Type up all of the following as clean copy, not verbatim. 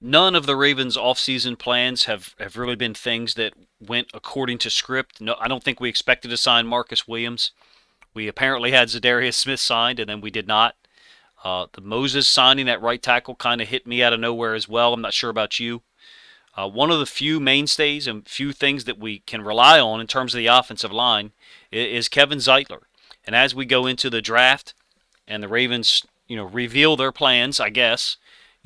None of the Ravens' offseason plans have really been things that went according to script. No, I don't think we expected to sign Marcus Williams. We apparently had Zadarius Smith signed, and then we did not. The Moses signing at right tackle kind of hit me out of nowhere as well. I'm not sure about you. One of the few mainstays and few things that we can rely on in terms of the offensive line is Kevin Zeitler. And as we go into the draft and the Ravens, reveal their plans, I guess,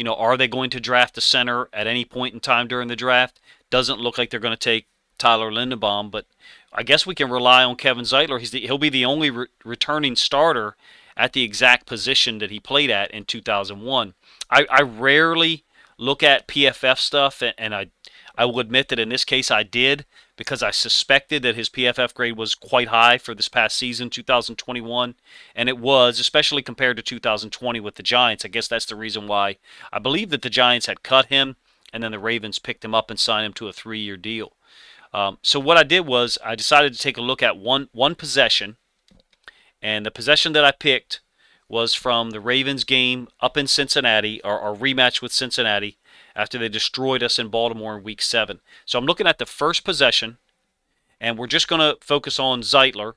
are they going to draft a center at any point in time during the draft? Doesn't look like they're going to take Tyler Lindenbaum, but I guess we can rely on Kevin Zeitler. He'll be the only returning starter at the exact position that he played at in 2001. I rarely look at PFF stuff, and I will admit that in this case I did because I suspected that his PFF grade was quite high for this past season, 2021, and it was, especially compared to 2020 with the Giants. I guess that's the reason why I believe that the Giants had cut him, and then the Ravens picked him up and signed him to a 3-year deal. So what I did was I decided to take a look at one possession, and the possession that I picked was from the Ravens game up in Cincinnati, or our rematch with Cincinnati after they destroyed us in Baltimore in Week 7. So I'm looking at the first possession, and we're just going to focus on Zeitler.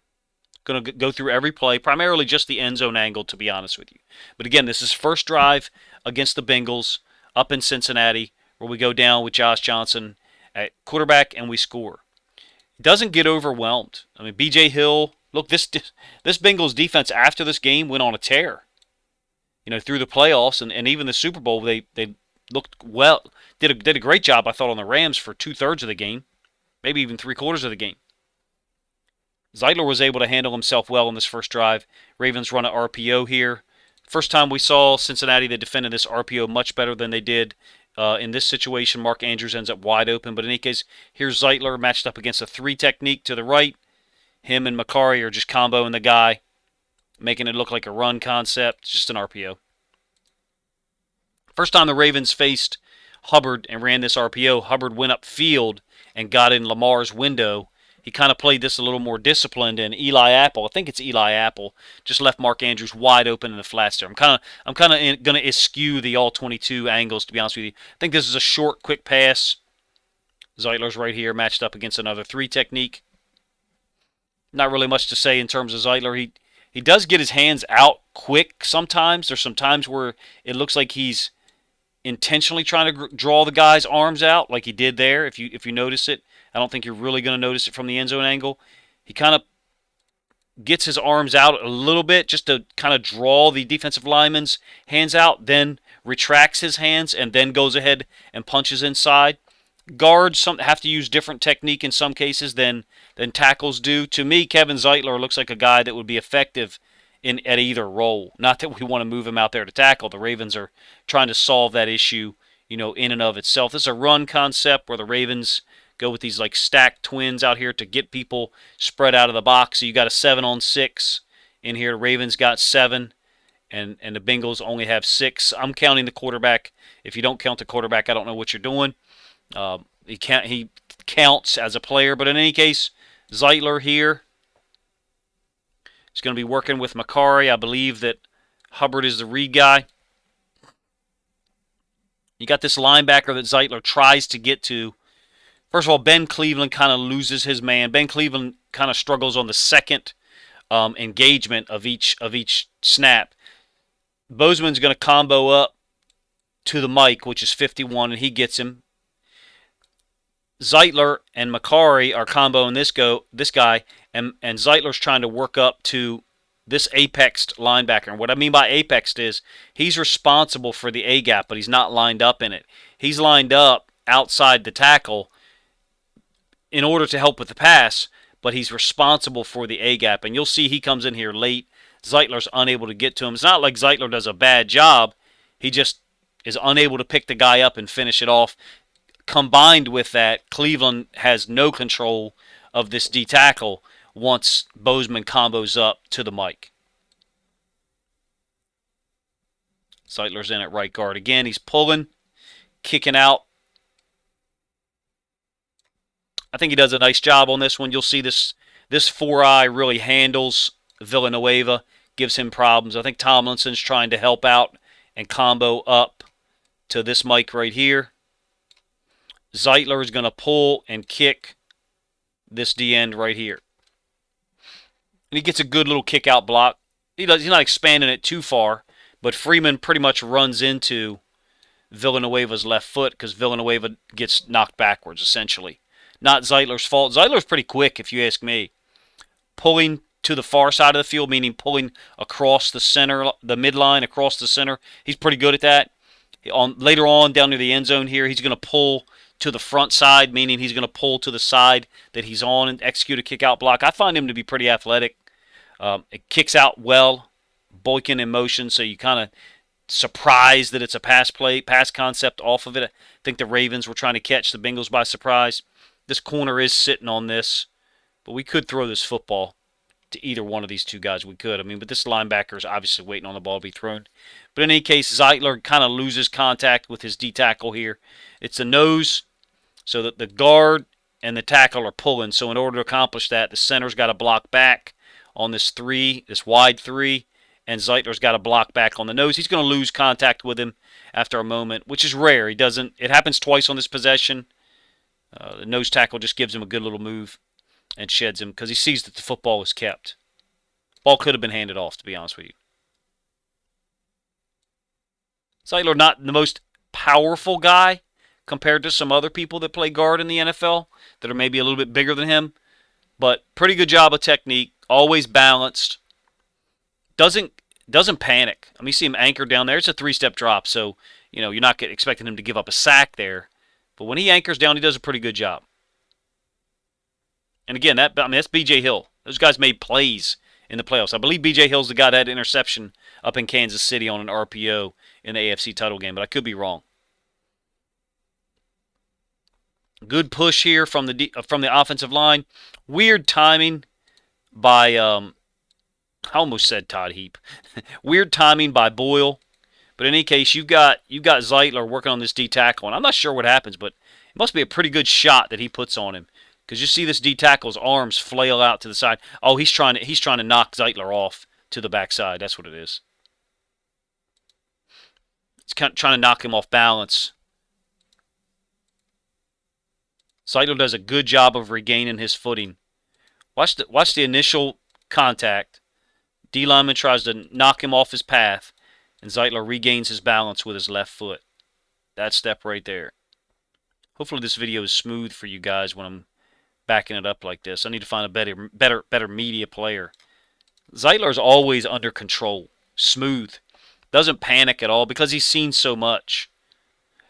Going to go through every play, primarily just the end zone angle, to be honest with you. But again, this is first drive against the Bengals up in Cincinnati, where we go down with Josh Johnson at quarterback and we score. Doesn't get overwhelmed. I mean, B.J. Hill, look, this Bengals defense after this game went on a tear. Through the playoffs and even the Super Bowl, they looked well, did a great job, I thought, on the Rams for 2/3 of the game, maybe even 3/4 of the game. Zeitler was able to handle himself well in this first drive. Ravens run an RPO here. First time we saw Cincinnati, they defended this RPO much better than they did in this situation. Mark Andrews ends up wide open, but in any case, here's Zeitler matched up against a 3 technique to the right. Him and Macari are just comboing the guy, making it look like a run concept, just an RPO. First time the Ravens faced Hubbard and ran this RPO, Hubbard went upfield and got in Lamar's window. He kind of played this a little more disciplined, and Eli Apple, I think it's Eli Apple, just left Mark Andrews wide open in the flats there. I'm kind of going to eschew the all 22 angles, to be honest with you. I think this is a short, quick pass. Zeitler's right here, matched up against another 3 technique. Not really much to say in terms of Zeitler. He does get his hands out quick sometimes. There's some times where it looks like he's intentionally trying to draw the guy's arms out, like he did there. If you notice it, I don't think you're really going to notice it from the end zone angle. He kind of gets his arms out a little bit just to kind of draw the defensive lineman's hands out, then retracts his hands, and then goes ahead and punches inside. Guards have to use different technique in some cases than tackles do. To me, Kevin Zeitler looks like a guy that would be effective at either role. Not that we want to move him out there to tackle. The Ravens are trying to solve that issue, in and of itself. This is a run concept where the Ravens go with these like stacked twins out here to get people spread out of the box. So you got a 7-on-6 in here. The Ravens got 7, and the Bengals only have 6. I'm counting the quarterback. If you don't count the quarterback, I don't know what you're doing. He counts as a player, but in any case, Zeitler here is going to be working with Macari. I believe that Hubbard is the read guy. You got this linebacker that Zeitler tries to get to. First of all, Ben Cleveland kind of loses his man. Ben Cleveland kind of struggles on the second engagement of each snap. Bozeman's going to combo up to the Mike, which is 51, and he gets him. Zeitler and Macari are comboing this guy, and Zeitler's trying to work up to this apexed linebacker. And what I mean by apexed is he's responsible for the A-gap, but he's not lined up in it. He's lined up outside the tackle in order to help with the pass, but he's responsible for the A-gap. And you'll see he comes in here late. Zeitler's unable to get to him. It's not like Zeitler does a bad job. He just is unable to pick the guy up and finish it off. Combined with that, Cleveland has no control of this D-tackle once Bozeman combos up to the Mike. Zeitler's in at right guard again. He's pulling, kicking out. I think he does a nice job on this one. You'll see this 4-eye really handles Villanueva, gives him problems. I think Tomlinson's trying to help out and combo up to this mic right here. Zeitler is going to pull and kick this D end right here. And he gets a good little kick out block. He's not expanding it too far, but Freeman pretty much runs into Villanueva's left foot because Villanueva gets knocked backwards, essentially. Not Zeitler's fault. Zeitler's pretty quick, if you ask me. Pulling to the far side of the field, meaning pulling across the center, the midline, across the center. He's pretty good at that. Later on, down near the end zone here, he's going to pull to the front side, meaning he's going to pull to the side that he's on and execute a kick-out block. I find him to be pretty athletic. It kicks out well, Boykin in motion, so you kind of surprised that it's a pass concept off of it. I think the Ravens were trying to catch the Bengals by surprise. This corner is sitting on this, but we could throw this football to either one of these two guys. We could. But this linebacker is obviously waiting on the ball to be thrown. But in any case, Zeitler kind of loses contact with his D tackle here. It's the nose, so that the guard and the tackle are pulling. So in order to accomplish that, the center's got to block back on this wide three, and Zeitler's got to block back on the nose. He's going to lose contact with him after a moment, which is rare. It happens twice on this possession. The nose tackle just gives him a good little move and sheds him because he sees that the football is kept. Ball could have been handed off, to be honest with you. Zeitler, not the most powerful guy compared to some other people that play guard in the NFL that are maybe a little bit bigger than him, but pretty good job of technique, always balanced. Doesn't panic. You see him anchored down there. It's a three-step drop, so you're not expecting him to give up a sack there. But when he anchors down, he does a pretty good job. And again, that's B.J. Hill. Those guys made plays in the playoffs. I believe B.J. Hill's the guy that had interception up in Kansas City on an RPO in the AFC title game, but I could be wrong. Good push here from the offensive line. Weird timing by I almost said Todd Heap. Weird timing by Boyle. But in any case, you've got Zeitler working on this D tackle, and I'm not sure what happens, but it must be a pretty good shot that he puts on him. Because you see this D tackle's arms flail out to the side. Oh, he's trying to knock Zeitler off to the backside. That's what it is. It's kind of trying to knock him off balance. Zeitler does a good job of regaining his footing. Watch the initial contact. D lineman tries to knock him off his path, and Zeitler regains his balance with his left foot. That step right there. Hopefully this video is smooth for you guys when I'm backing it up like this. I need to find a better media player. Zeitler's always under control. Smooth. Doesn't panic at all because he's seen so much.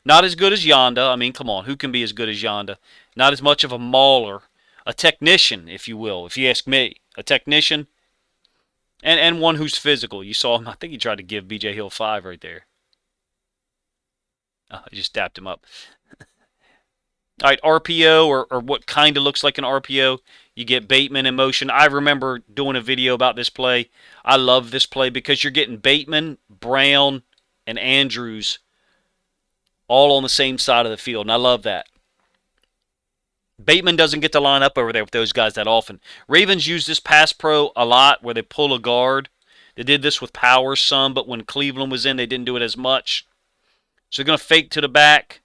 Not as good as Yonda. Come on. Who can be as good as Yonda? Not as much of a mauler. A technician, if you will, if you ask me. A technician. And one who's physical. You saw him. I think he tried to give B.J. Hill 5 right there. Oh, he just dapped him up. All right, RPO, or what kind of looks like an RPO. You get Bateman in motion. I remember doing a video about this play. I love this play because you're getting Bateman, Brown, and Andrews all on the same side of the field, and I love that. Bateman doesn't get to line up over there with those guys that often. Ravens use this pass pro a lot where they pull a guard. They did this with Powers some, but when Cleveland was in, they didn't do it as much. So they're going to fake to the back.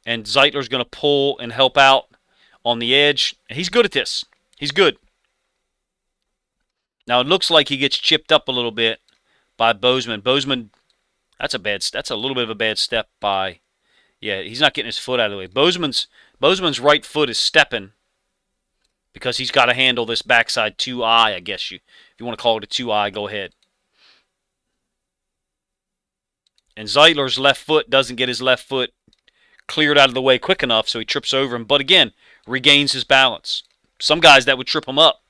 And Zeitler's going to pull and help out on the edge. He's good at this. He's good. Now it looks like he gets chipped up a little bit by Bozeman. Bozeman, that's a little bit of a bad step by. Yeah, he's not getting his foot out of the way. Bozeman's right foot is stepping because he's got to handle this backside 2-eye, I guess if you want to call it a 2-eye, go ahead. And Zeitler's left foot doesn't get his left foot cleared out of the way quick enough, so he trips over him. But again, regains his balance. Some guys that would trip him up.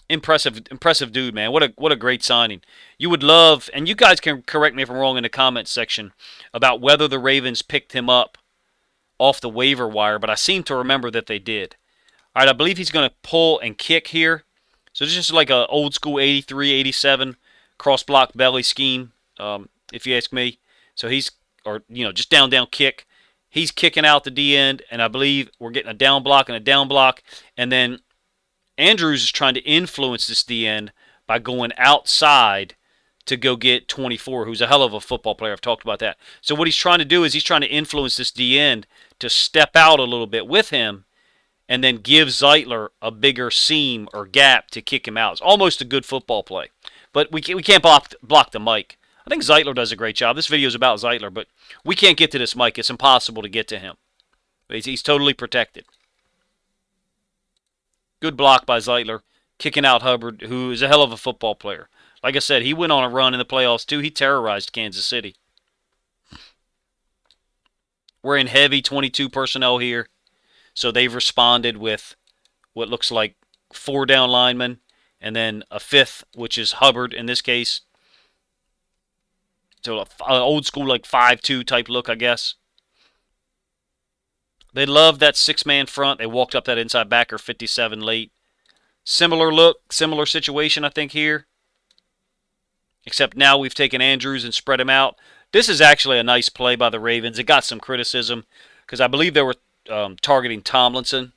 Impressive dude, man. What a great signing. You would love, and you guys can correct me if I'm wrong in the comments section about whether the Ravens picked him up off the waiver wire, but I seem to remember that they did. All right, I believe he's going to pull and kick here. So this is like a old school 83, 87 cross block belly scheme, if you ask me. So he's just down kick. He's kicking out the D end, and I believe we're getting a down block and a down block. And then Andrews is trying to influence this D end by going outside to go get 24, who's a hell of a football player. I've talked about that. So what he's trying to do is he's trying to influence this D end to step out a little bit with him and then give Zeitler a bigger seam or gap to kick him out. It's almost a good football play. But we can't block the Mike. I think Zeitler does a great job. This video is about Zeitler, but we can't get to this Mike. It's impossible to get to him. He's totally protected. Good block by Zeitler, kicking out Hubbard, who is a hell of a football player. Like I said, he went on a run in the playoffs, too. He terrorized Kansas City. We're in heavy 22 personnel here. So they've responded with what looks like 4 down linemen and then a 5th, which is Hubbard in this case. So an old school like 5-2 type look, I guess. They love that 6-man front. They walked up that inside backer 57 late. Similar look, similar situation, I think, here. Except now we've taken Andrews and spread him out. This is actually a nice play by the Ravens. It got some criticism because I believe they were targeting Tomlinson.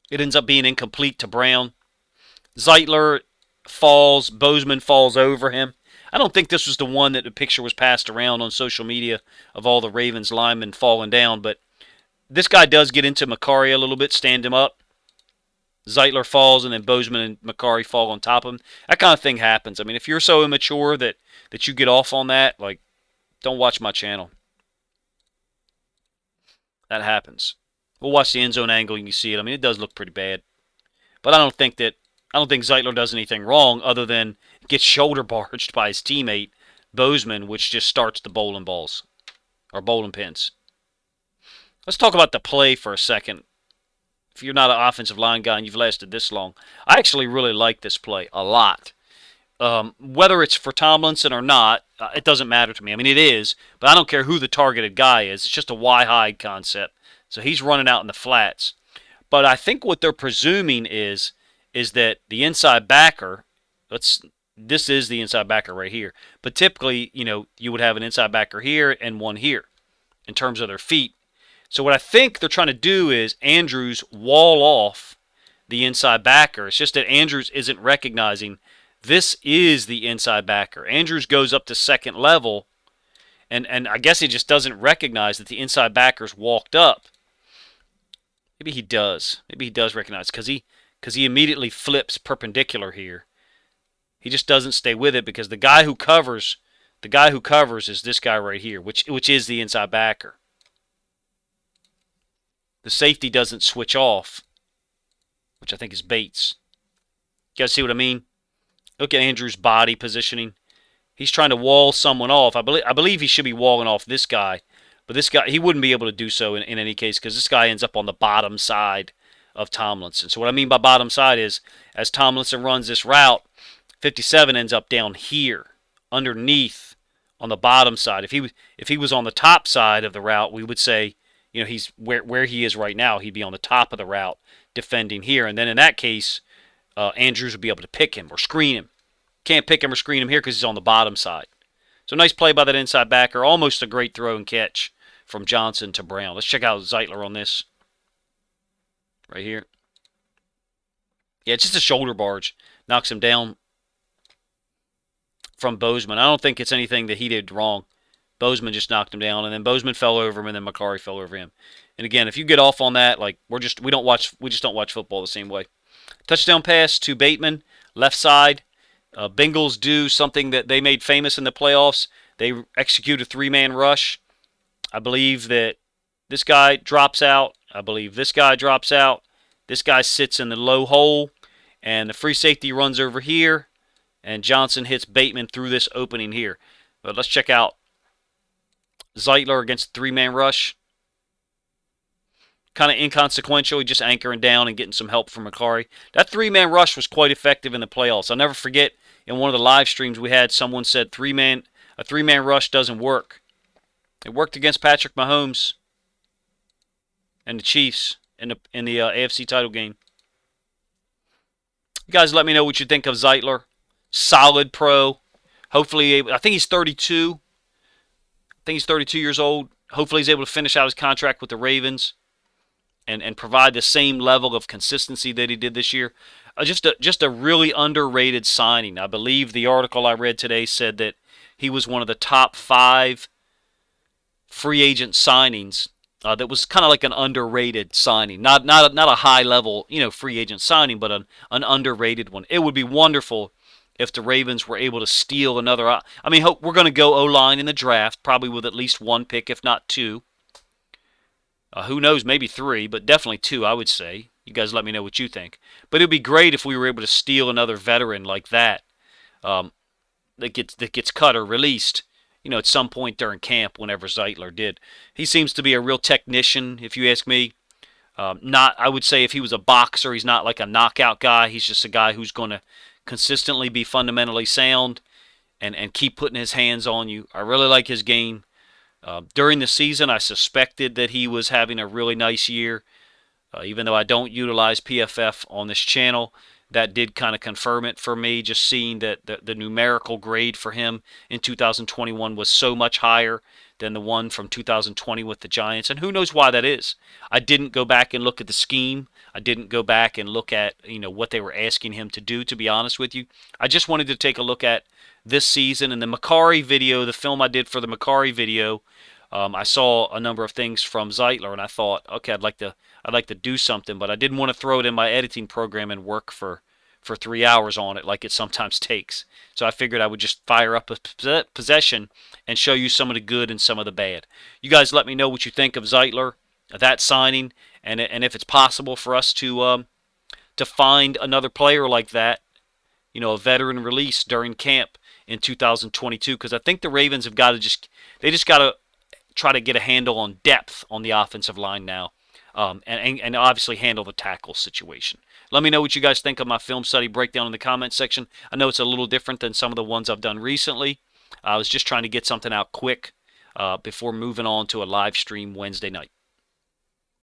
It ends up being incomplete to Brown. Zeitler falls. Bozeman falls over him. I don't think this was the one that the picture was passed around on social media of all the Ravens linemen falling down, but this guy does get into Macari a little bit, stand him up. Zeitler falls, and then Bozeman and Macari fall on top of him. That kind of thing happens. I mean, if you're so immature that you get off on that, like, don't watch my channel. That happens. We'll watch the end zone angle, and you can see it. I mean, it does look pretty bad. But I don't think Zeitler does anything wrong other than get shoulder barged by his teammate, Bozeman, which just starts the bowling balls. Or bowling pins. Let's talk about the play for a second. If you're not an offensive line guy and you've lasted this long, I actually really like this play a lot. Whether it's for Tomlinson or not, it doesn't matter to me. I mean, it is, but I don't care who the targeted guy is. It's just a Y-hide concept. So he's running out in the flats. But I think what they're presuming is that the inside backer, this is the inside backer right here. But typically, you would have an inside backer here and one here in terms of their feet. So what I think they're trying to do is Andrews wall off the inside backer. It's just that Andrews isn't recognizing this is the inside backer. Andrews goes up to second level, and I guess he just doesn't recognize that the inside backer's walked up. Maybe he does. Maybe he does recognize because he immediately flips perpendicular here. He just doesn't stay with it because the guy who covers is this guy right here, which is the inside backer. The safety doesn't switch off, which I think is Bates. You guys see what I mean? Look at Andrew's body positioning. He's trying to wall someone off. I believe he should be walling off this guy. But this guy, he wouldn't be able to do so in any case because this guy ends up on the bottom side of Tomlinson. So what I mean by bottom side is as Tomlinson runs this route, 57 ends up down here, underneath, on the bottom side. If he was on the top side of the route, we would say, he's where he is right now. He'd be on the top of the route defending here. And then in that case, Andrews would be able to pick him or screen him. Can't pick him or screen him here because he's on the bottom side. So nice play by that inside backer. Almost a great throw and catch from Johnson to Brown. Let's check out Zeitler on this. Right here. Yeah, it's just a shoulder barge. Knocks him down from Bozeman. I don't think it's anything that he did wrong. Bozeman just knocked him down, and then Bozeman fell over him, and then Macari fell over him. And again, if you get off on that, like we just don't watch football the same way. Touchdown pass to Bateman, left side. Bengals do something that they made famous in the playoffs. They execute a 3-man rush. I believe that this guy drops out. I believe this guy drops out. This guy sits in the low hole, and the free safety runs over here, and Johnson hits Bateman through this opening here. But let's check out Zeitler against the 3-man rush. Kind of inconsequential. He just anchoring down and getting some help from Macari. That 3-man rush was quite effective in the playoffs. I'll never forget in one of the live streams we had, someone said a 3-man rush doesn't work. It worked against Patrick Mahomes and the Chiefs in the AFC title game. You guys let me know what you think of Zeitler. Solid pro. Hopefully, I think he's 32. I think he's 32 years old. Hopefully he's able to finish out his contract with the Ravens. and provide the same level of consistency that he did this year. Just a really underrated signing. I believe the article I read today said that he was one of the top 5 free agent signings. That was kind of like an underrated signing, not a high level free agent signing, but an underrated one. It would be wonderful if the Ravens were able to steal another. I mean, we're going to go O-line in the draft, probably with at least 1 pick, if not 2. Who knows, maybe 3, but definitely 2, I would say. You guys let me know what you think. But it would be great if we were able to steal another veteran like that, um, that gets cut or released, at some point during camp whenever Zeitler did. He seems to be a real technician, if you ask me. I would say if he was a boxer, he's not like a knockout guy. He's just a guy who's going to consistently be fundamentally sound and keep putting his hands on you. I really like his game. During the season, I suspected that he was having a really nice year. Even though I don't utilize PFF on this channel, that did kind of confirm it for me, just seeing that the numerical grade for him in 2021 was so much higher than the one from 2020 with the Giants. And who knows why that is. I didn't go back and look at the scheme. I didn't go back and look at what they were asking him to do, to be honest with you. I just wanted to take a look at this season. And the Macari video, the film I did for the Macari video, I saw a number of things from Zeitler, and I thought, okay, I'd like to do something, but I didn't want to throw it in my editing program and work for 3 hours on it like it sometimes takes. So I figured I would just fire up a possession and show you some of the good and some of the bad. You guys let me know what you think of Zeitler, that signing, and if it's possible for us to find another player like that, a veteran release during camp in 2022, because I think the Ravens have got to they just got to try to get a handle on depth on the offensive line now, and obviously handle the tackle situation. Let me know what you guys think of my film study breakdown in the comments section. I know it's a little different than some of the ones I've done recently. I was just trying to get something out quick before moving on to a live stream Wednesday night.